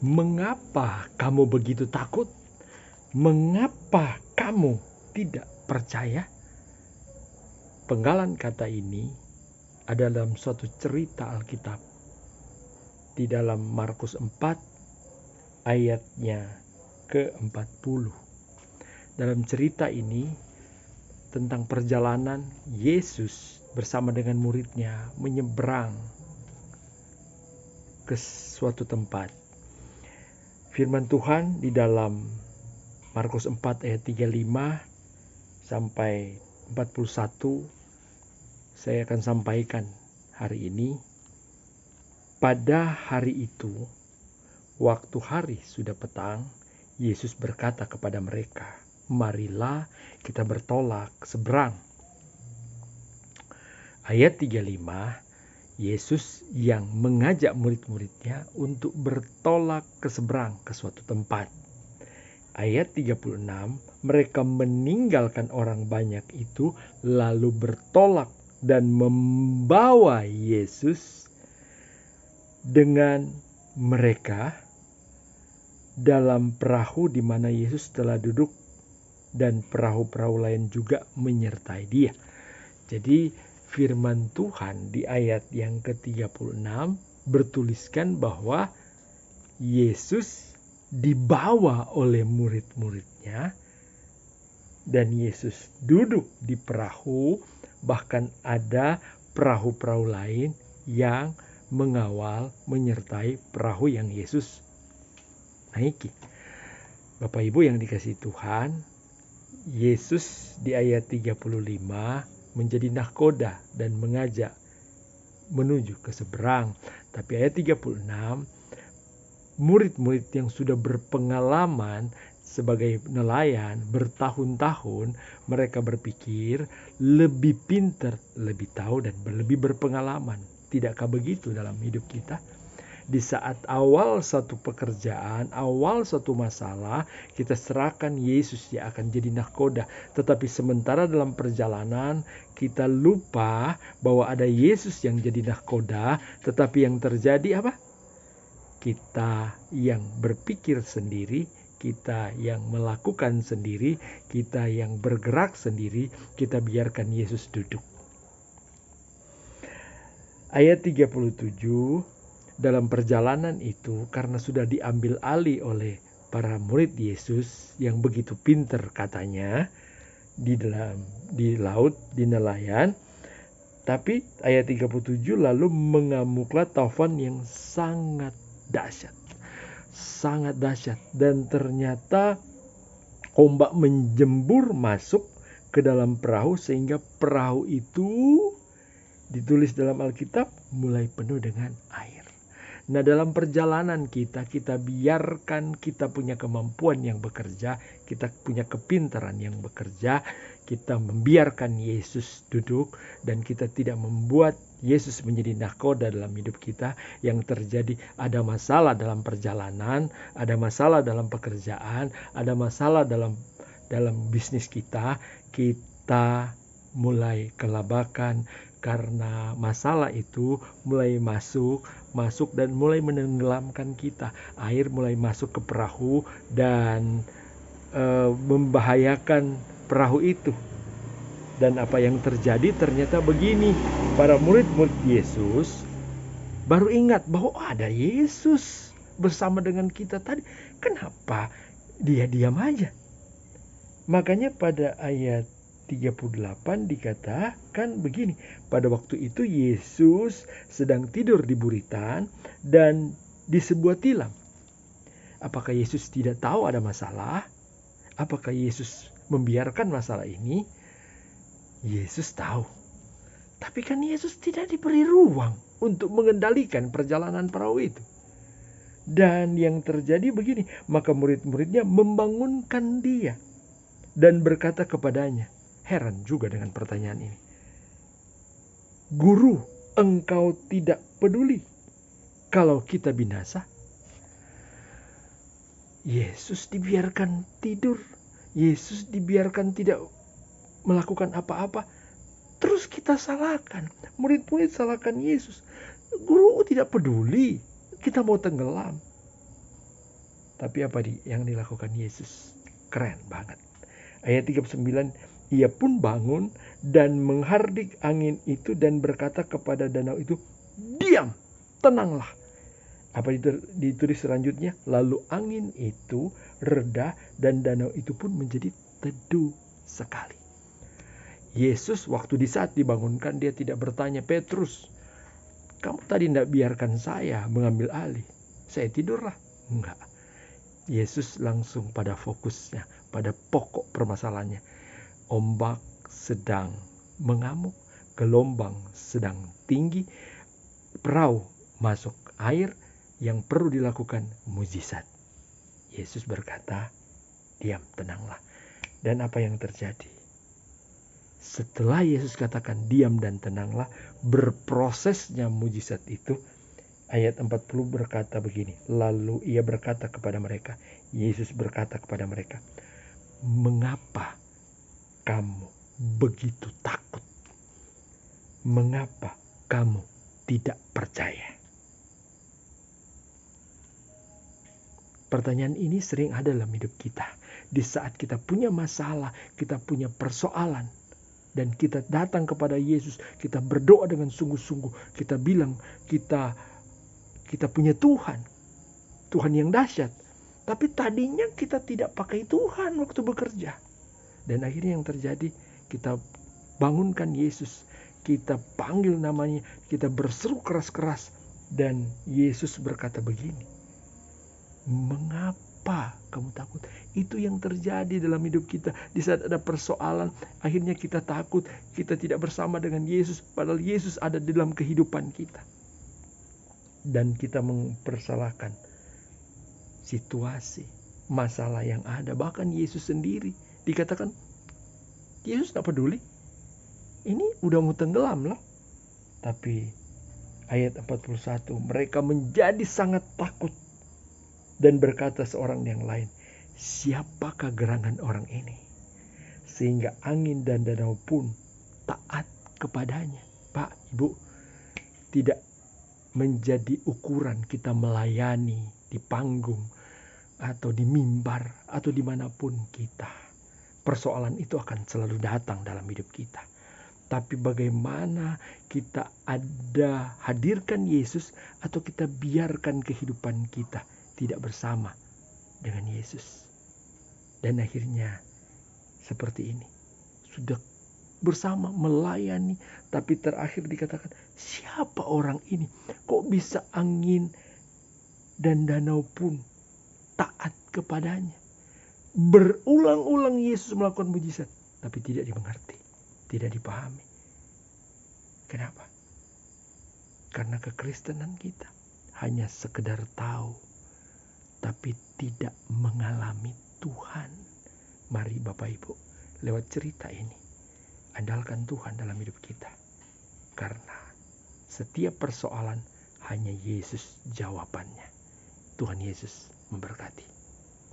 Mengapa kamu begitu takut? Mengapa kamu tidak percaya? Penggalan kata ini ada dalam suatu cerita Alkitab. Di dalam Markus 4 ayatnya ke-40. Dalam cerita ini tentang perjalanan Yesus bersama dengan muridnya menyeberang ke suatu tempat. Firman Tuhan di dalam Markus 4 ayat 35 sampai 41 saya akan sampaikan hari ini. Pada hari itu, waktu hari sudah petang, Yesus berkata kepada mereka, "Marilah kita bertolak seberang." Ayat 35, Yesus yang mengajak murid-muridnya untuk bertolak ke seberang ke suatu tempat. Ayat 36, mereka meninggalkan orang banyak itu lalu bertolak dan membawa Yesus dengan mereka dalam perahu di mana Yesus telah duduk, dan perahu-perahu lain juga menyertai dia. Jadi firman Tuhan di ayat yang ke-36 bertuliskan bahwa Yesus dibawa oleh murid-muridnya dan Yesus duduk di perahu, bahkan ada perahu-perahu lain yang mengawal menyertai perahu yang Yesus naiki. Bapak Ibu yang dikasihi Tuhan, Yesus di ayat 35 menjadi nahkoda dan mengajak menuju ke seberang. Tapi ayat 36, murid-murid yang sudah berpengalaman sebagai nelayan bertahun-tahun, mereka berpikir lebih pintar, lebih tahu, dan lebih berpengalaman. Tidakkah begitu dalam hidup kita? Di saat awal satu pekerjaan, awal satu masalah, kita serahkan Yesus yang akan jadi nahkoda. Tetapi sementara dalam perjalanan, kita lupa bahwa ada Yesus yang jadi nahkoda. Tetapi yang terjadi apa? Kita yang berpikir sendiri, kita yang melakukan sendiri, kita yang bergerak sendiri, kita biarkan Yesus duduk. Ayat 37, dalam perjalanan itu karena sudah diambil alih oleh para murid Yesus yang begitu pintar katanya di laut, di nelayan. Tapi ayat 37, lalu mengamuklah taufan yang sangat dahsyat. Sangat dahsyat, dan ternyata ombak menjembur masuk ke dalam perahu sehingga perahu itu ditulis dalam Alkitab mulai penuh dengan air. Nah, dalam perjalanan kita biarkan kita punya kemampuan yang bekerja, kita punya kepintaran yang bekerja, kita membiarkan Yesus duduk, dan kita tidak membuat Yesus menjadi nahkoda dalam hidup kita. Yang terjadi ada masalah dalam perjalanan, ada masalah dalam pekerjaan, ada masalah dalam bisnis kita mulai kelabakan karena masalah itu mulai masuk dan mulai menenggelamkan kita. Air mulai masuk ke perahu dan membahayakan perahu itu. Dan apa yang terjadi ternyata begini, para murid-murid Yesus baru ingat bahwa ada Yesus bersama dengan kita tadi. Kenapa dia diam aja? Makanya pada ayat 38 dikatakan begini, pada waktu itu Yesus sedang tidur di buritan dan di sebuah tilam. Apakah Yesus tidak tahu ada masalah? Apakah Yesus membiarkan masalah ini? Yesus tahu. Tapi kan Yesus tidak diberi ruang untuk mengendalikan perjalanan perahu itu. Dan yang terjadi begini, maka murid-muridnya membangunkan dia dan berkata kepadanya. Heran juga dengan pertanyaan ini. Guru, engkau tidak peduli kalau kita binasa? Yesus dibiarkan tidur. Yesus dibiarkan tidak melakukan apa-apa. Terus kita salahkan. Murid-murid salahkan Yesus. Guru tidak peduli, kita mau tenggelam. Tapi apa yang dilakukan Yesus? Keren banget. Ayat 39, ia pun bangun dan menghardik angin itu dan berkata kepada danau itu, diam, tenanglah. Apa ditulis selanjutnya? Lalu angin itu reda dan danau itu pun menjadi teduh sekali. Yesus waktu di saat dibangunkan, dia tidak bertanya, Petrus, kamu tadi tidak biarkan saya mengambil alih, saya tidurlah. Enggak. Yesus langsung pada fokusnya, pada pokok permasalahannya. Ombak sedang mengamuk, gelombang sedang tinggi, perahu masuk air, yang perlu dilakukan mujizat. Yesus berkata, diam, tenanglah. Dan apa yang terjadi? Setelah Yesus katakan diam dan tenanglah, berprosesnya mujizat itu, ayat 40 berkata begini, lalu ia berkata kepada mereka, Yesus berkata kepada mereka, mengapa kamu begitu takut? Mengapa kamu tidak percaya? Pertanyaan ini sering ada dalam hidup kita. Di saat kita punya masalah, kita punya persoalan, dan kita datang kepada Yesus, kita berdoa dengan sungguh-sungguh, kita bilang kita punya Tuhan yang dahsyat. Tapi tadinya kita tidak pakai Tuhan waktu bekerja. Dan akhirnya yang terjadi, kita bangunkan Yesus, kita panggil namanya, kita berseru keras-keras, dan Yesus berkata begini, mengapa kamu takut? Itu yang terjadi dalam hidup kita. Di saat ada persoalan, akhirnya kita takut, kita tidak bersama dengan Yesus, padahal Yesus ada di dalam kehidupan kita. Dan kita mempersalahkan situasi, masalah yang ada. Bahkan Yesus sendiri dikatakan, Yesus tak peduli, ini udah mau tenggelam loh. Tapi ayat 41, mereka menjadi sangat takut dan berkata seorang yang lain, siapakah gerangan orang ini? Sehingga angin dan danau pun taat kepadanya. Pak, Ibu, tidak menjadi ukuran kita melayani di panggung atau di mimbar atau dimanapun kita. Persoalan itu akan selalu datang dalam hidup kita. Tapi bagaimana kita hadirkan Yesus atau kita biarkan kehidupan kita tidak bersama dengan Yesus. Dan akhirnya seperti ini. Sudah bersama melayani, tapi terakhir dikatakan, siapa orang ini? Kok bisa angin dan danau pun taat kepadanya? Berulang-ulang Yesus melakukan mujizat, tapi tidak dimengerti, tidak dipahami. Kenapa? Karena kekristenan kita hanya sekedar tahu, tapi tidak mengalami Tuhan. Mari Bapak Ibu, lewat cerita ini, andalkan Tuhan dalam hidup kita. Karena setiap persoalan hanya Yesus jawabannya. Tuhan Yesus memberkati.